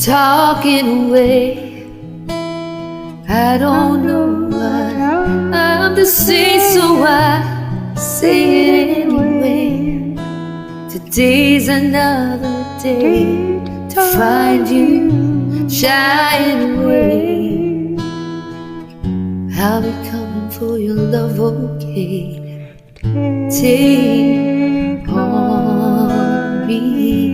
talking away. I don't know what I'm to say, so I say it anyway. Today's another day to find you shying away. I'll be coming for your love, okay? Take on me.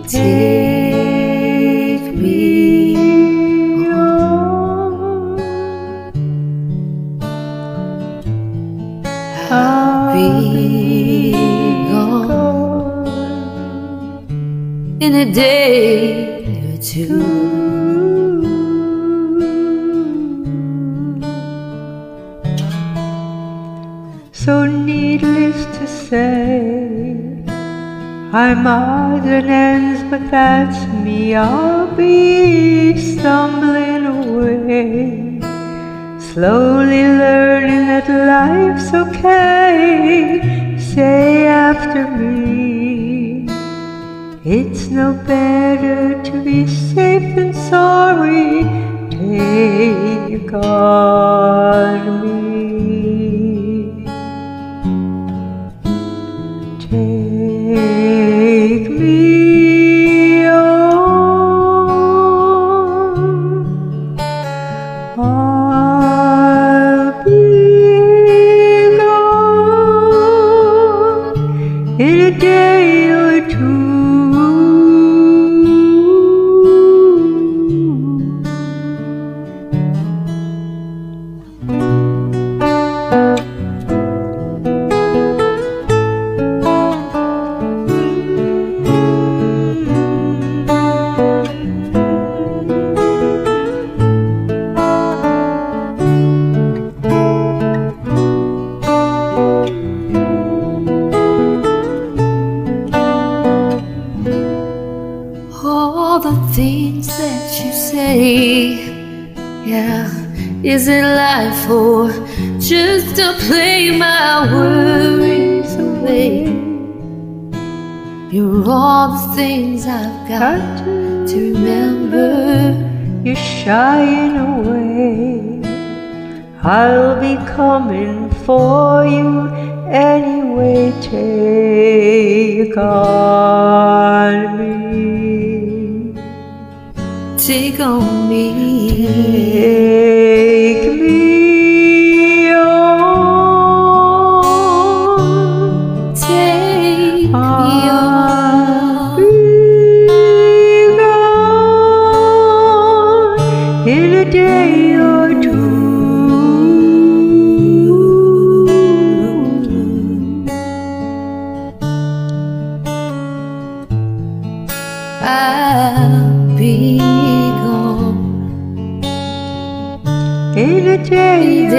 Take me home. I'll be gone in a day or two. So needless to say, I'm odds and ends, but that's me. I'll be stumbling away, slowly learning that life's okay. Say after me, it's no better to be safe than sorry. Take on me. Take me home. I'll be gone in a day or two. All the things that you say, yeah, is it life or just to play my worries away? You're all the things I've got to remember. You're shying away. I'll be coming for you anyway. Take on me. Take on me. Take me on. Take me on. Be gone in a day or two. I'll be gone In a day